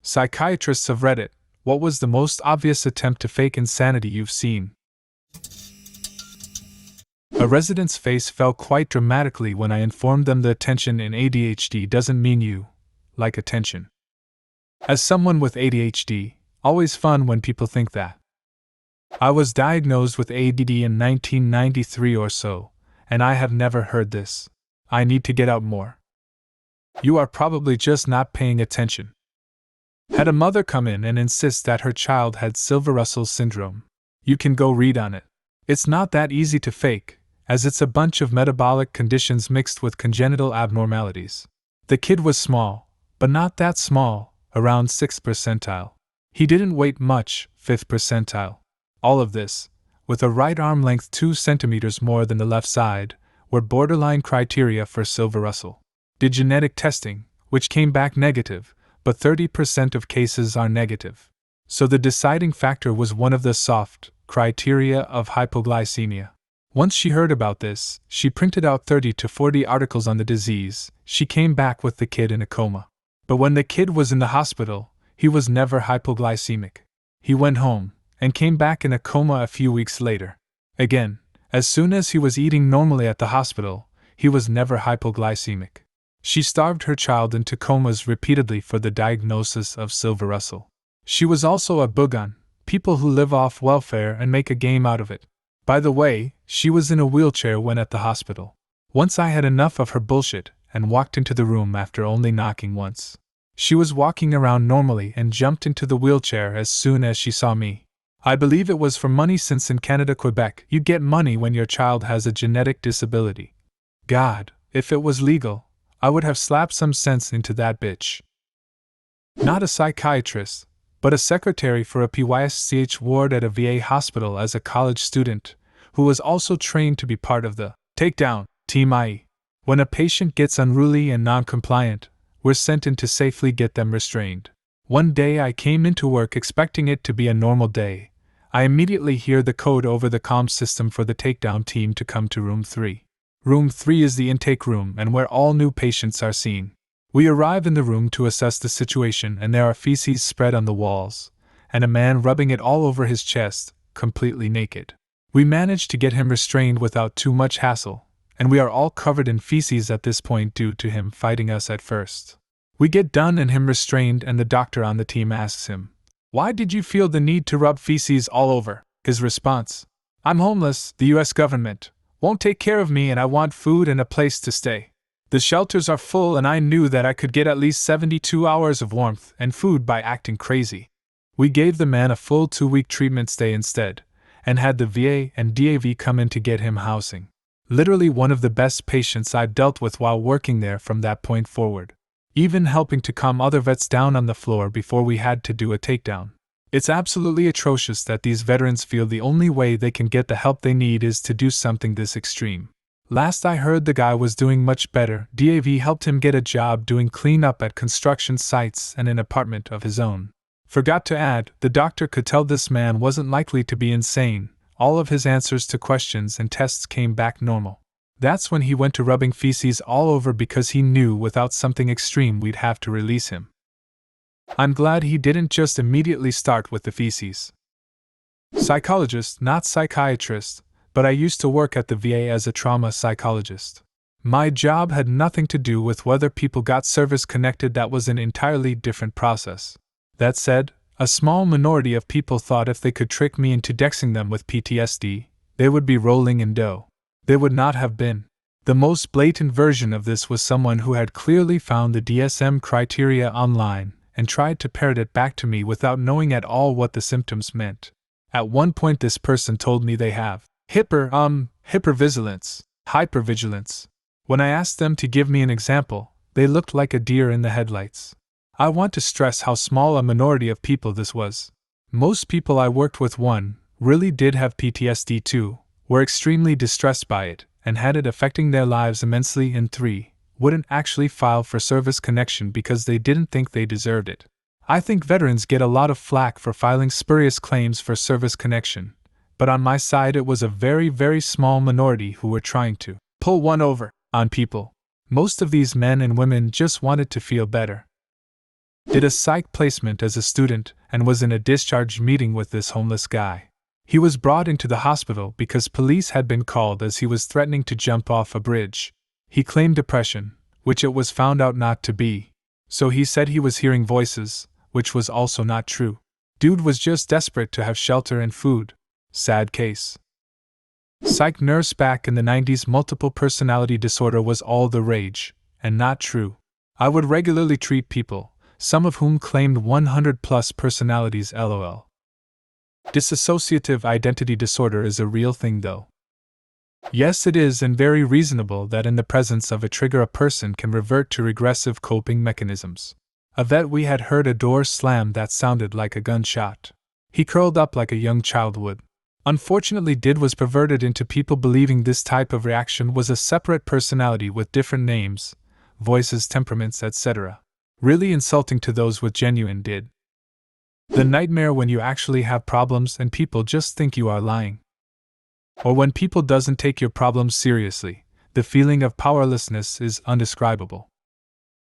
Psychiatrists of Reddit, what was the most obvious attempt to fake insanity you've seen? A resident's face fell quite dramatically when I informed them the attention in ADHD doesn't mean you like attention. As someone with ADHD, always fun when people think that. I was diagnosed with ADD in 1993 or so, and I have never heard this. I need to get out more. You are probably just not paying attention. Had a mother come in and insist that her child had Silver-Russell syndrome. You can go read on it. It's not that easy to fake, as it's a bunch of metabolic conditions mixed with congenital abnormalities. The kid was small, but not that small, around 6th percentile. He didn't weigh much, 5th percentile. All of this, with a right arm length 2 centimeters more than the left side, were borderline criteria for Silver-Russell. Did genetic testing, which came back negative, but 30% of cases are negative. So the deciding factor was one of the soft criteria of hypoglycemia. Once she heard about this, she printed out 30 to 40 articles on the disease. She came back with the kid in a coma. But when the kid was in the hospital, he was never hypoglycemic. He went home and came back in a coma a few weeks later. Again, as soon as he was eating normally at the hospital, he was never hypoglycemic. She starved her child into comas repeatedly for the diagnosis of Silver-Russell. She was also a boogon, people who live off welfare and make a game out of it. By the way, she was in a wheelchair when at the hospital. Once I had enough of her bullshit and walked into the room after only knocking once. She was walking around normally and jumped into the wheelchair as soon as she saw me. I believe it was for money, since in Canada, Quebec, you get money when your child has a genetic disability. God, if it was legal, I would have slapped some sense into that bitch. Not a psychiatrist, but a secretary for a PYSCH ward at a VA hospital as a college student, who was also trained to be part of the takedown team, i.e., when a patient gets unruly and non-compliant, we're sent in to safely get them restrained. One day I came into work expecting it to be a normal day. I immediately hear the code over the comm system for the takedown team to come to room 3. Room 3 is the intake room and where all new patients are seen. We arrive in the room to assess the situation, and there are feces spread on the walls, and a man rubbing it all over his chest, completely naked. We manage to get him restrained without too much hassle, and we are all covered in feces at this point due to him fighting us at first. We get done and him restrained, and the doctor on the team asks him, "Why did you feel the need to rub feces all over?" His response, "I'm homeless, the US government won't take care of me, and I want food and a place to stay. The shelters are full, and I knew that I could get at least 72 hours of warmth and food by acting crazy." We gave the man a full 2-week treatment stay instead, and had the VA and DAV come in to get him housing. Literally one of the best patients I've dealt with while working there from that point forward. Even helping to calm other vets down on the floor before we had to do a takedown. It's absolutely atrocious that these veterans feel the only way they can get the help they need is to do something this extreme. Last I heard, the guy was doing much better. DAV helped him get a job doing cleanup at construction sites and an apartment of his own. Forgot to add, the doctor could tell this man wasn't likely to be insane. All of his answers to questions and tests came back normal. That's when he went to rubbing feces all over, because he knew without something extreme we'd have to release him. I'm glad he didn't just immediately start with the feces. Psychologist, not psychiatrist, but I used to work at the VA as a trauma psychologist. My job had nothing to do with whether people got service connected. That was an entirely different process. That said, a small minority of people thought if they could trick me into dexing them with PTSD, they would be rolling in dough. They would not have been. The most blatant version of this was someone who had clearly found the DSM criteria online and tried to parrot it back to me without knowing at all what the symptoms meant. At one point this person told me they have hypervigilance. When I asked them to give me an example, they looked like a deer in the headlights. I want to stress how small a minority of people this was. Most people I worked with, one, really did have PTSD, two, were extremely distressed by it and had it affecting their lives immensely, and three, wouldn't actually file for service connection because they didn't think they deserved it. I think veterans get a lot of flack for filing spurious claims for service connection, but on my side it was a very, very small minority who were trying to pull one over on people. Most of these men and women just wanted to feel better. Did a psych placement as a student and was in a discharge meeting with this homeless guy. He was brought into the hospital because police had been called as he was threatening to jump off a bridge. He claimed depression, which it was found out not to be. So he said he was hearing voices, which was also not true. Dude was just desperate to have shelter and food. Sad case. Psych nurse back in the 90s, multiple personality disorder was all the rage, and not true. I would regularly treat people, some of whom claimed 100 plus personalities lol. Dissociative identity disorder is a real thing though. Yes, it is, and very reasonable that in the presence of a trigger a person can revert to regressive coping mechanisms. A vet we had heard a door slam that sounded like a gunshot. He curled up like a young child would. Unfortunately, Did was perverted into people believing this type of reaction was a separate personality with different names, voices, temperaments, etc. Really insulting to those with genuine Did. The nightmare when you actually have problems and people just think you are lying. Or when people doesn't take your problems seriously, the feeling of powerlessness is undescribable.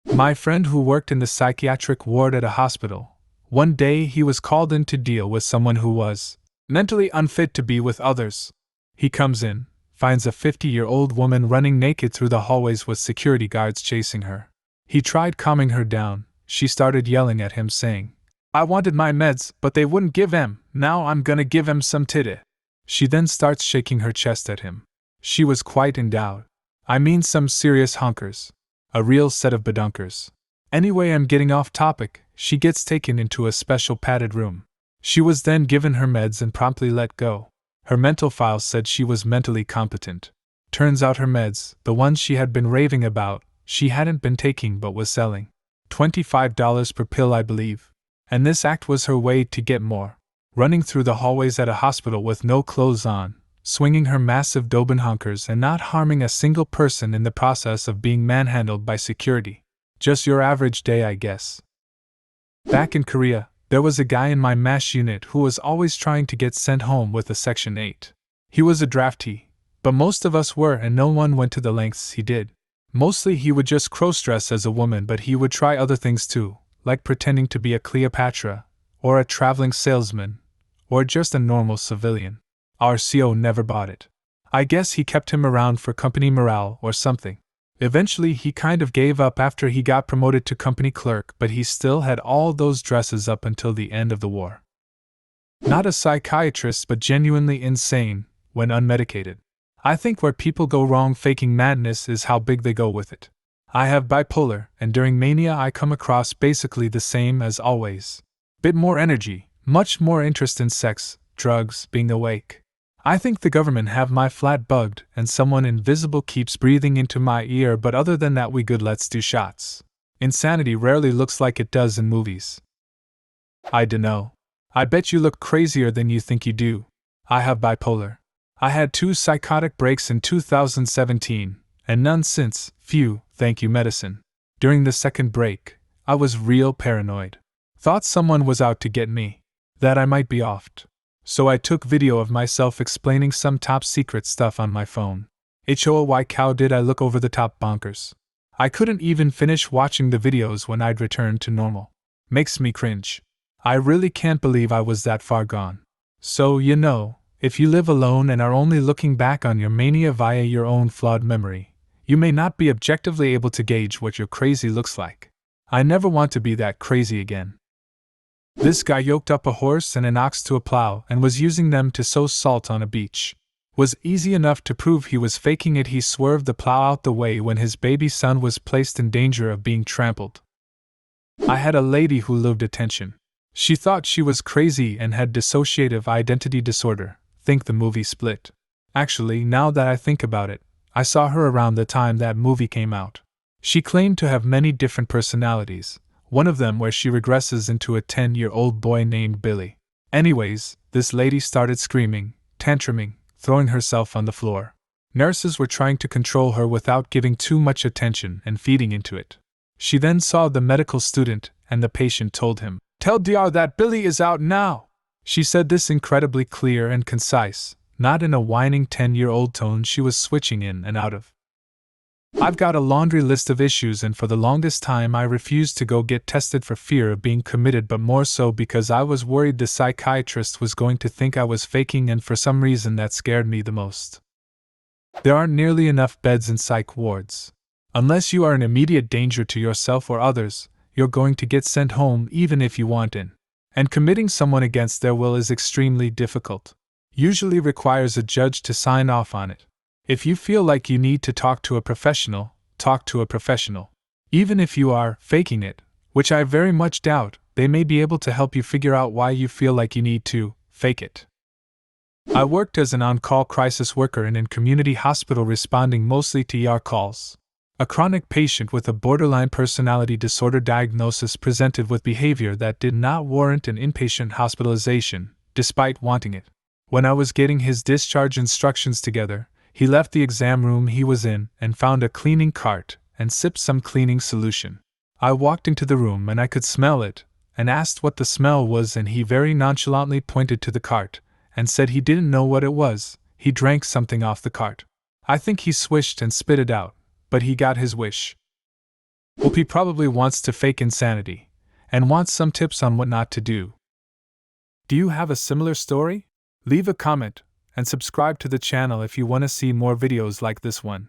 My friend who worked in the psychiatric ward at a hospital, one day he was called in to deal with someone who was mentally unfit to be with others. He comes in, finds a 50-year-old woman running naked through the hallways with security guards chasing her. He tried calming her down. She started yelling at him saying, "I wanted my meds, but they wouldn't give em, now I'm gonna give em some titty." She then starts shaking her chest at him. She was quite endowed. I mean some serious honkers. A real set of badunkers. Anyway, I'm getting off topic. She gets taken into a special padded room. She was then given her meds and promptly let go. Her mental files said she was mentally competent. Turns out her meds, the ones she had been raving about, she hadn't been taking but was selling. $25 per pill, I believe. And this act was her way to get more. Running through the hallways at a hospital with no clothes on, swinging her massive Doben honkers and not harming a single person in the process of being manhandled by security. Just your average day, I guess. Back in Korea, there was a guy in my MASH unit who was always trying to get sent home with a Section 8. He was a draftee, but most of us were, and no one went to the lengths he did. Mostly he would just cross-dress as a woman, but he would try other things too, like pretending to be a Cleopatra, or a traveling salesman, or just a normal civilian. Our CO never bought it. I guess he kept him around for company morale or something. Eventually he kind of gave up after he got promoted to company clerk, but he still had all those dresses up until the end of the war. Not a psychiatrist, but genuinely insane, when unmedicated. I think where people go wrong faking madness is how big they go with it. I have bipolar, and during mania I come across basically the same as always. Bit more energy, much more interest in sex, drugs, being awake. I think the government have my flat bugged and someone invisible keeps breathing into my ear, but other than that we good, let's do shots. Insanity rarely looks like it does in movies. I dunno. I bet you look crazier than you think you do. I have bipolar. I had 2 psychotic breaks in 2017, and none since, phew, thank you medicine. During the second break, I was real paranoid. Thought someone was out to get me. That I might be offed. So I took video of myself explaining some top secret stuff on my phone. HOY cow did I look over the top bonkers. I couldn't even finish watching the videos when I'd returned to normal. Makes me cringe. I really can't believe I was that far gone. So, you know, if you live alone and are only looking back on your mania via your own flawed memory, you may not be objectively able to gauge what your crazy looks like. I never want to be that crazy again. This guy yoked up a horse and an ox to a plow and was using them to sow salt on a beach. Was easy enough to prove he was faking it. He swerved the plow out the way when his baby son was placed in danger of being trampled. I had a lady who loved attention. She thought she was crazy and had dissociative identity disorder. Think the movie Split. Actually, now that I think about it, I saw her around the time that movie came out. She claimed to have many different personalities. One of them where she regresses into a 10-year-old boy named Billy. Anyways, this lady started screaming, tantruming, throwing herself on the floor. Nurses were trying to control her without giving too much attention and feeding into it. She then saw the medical student, and the patient told him, "Tell DR that Billy is out now." She said this incredibly clear and concise, not in a whining 10-year-old tone she was switching in and out of. I've got a laundry list of issues, and for the longest time I refused to go get tested for fear of being committed, but more so because I was worried the psychiatrist was going to think I was faking, and for some reason that scared me the most. There aren't nearly enough beds in psych wards. Unless you are in immediate danger to yourself or others, you're going to get sent home even if you want in. And committing someone against their will is extremely difficult. Usually requires a judge to sign off on it. If you feel like you need to talk to a professional, talk to a professional. Even if you are faking it, which I very much doubt, they may be able to help you figure out why you feel like you need to fake it. I worked as an on-call crisis worker in a community hospital, responding mostly to ER calls. A chronic patient with a borderline personality disorder diagnosis presented with behavior that did not warrant an inpatient hospitalization, despite wanting it. When I was getting his discharge instructions together, he left the exam room he was in and found a cleaning cart and sipped some cleaning solution. I walked into the room and I could smell it, and asked what the smell was, and he very nonchalantly pointed to the cart and said he didn't know what it was. He drank something off the cart. I think he swished and spit it out, but he got his wish. Well, he probably wants to fake insanity, and wants some tips on what not to do. Do you have a similar story? Leave a comment, and subscribe to the channel if you want to see more videos like this one.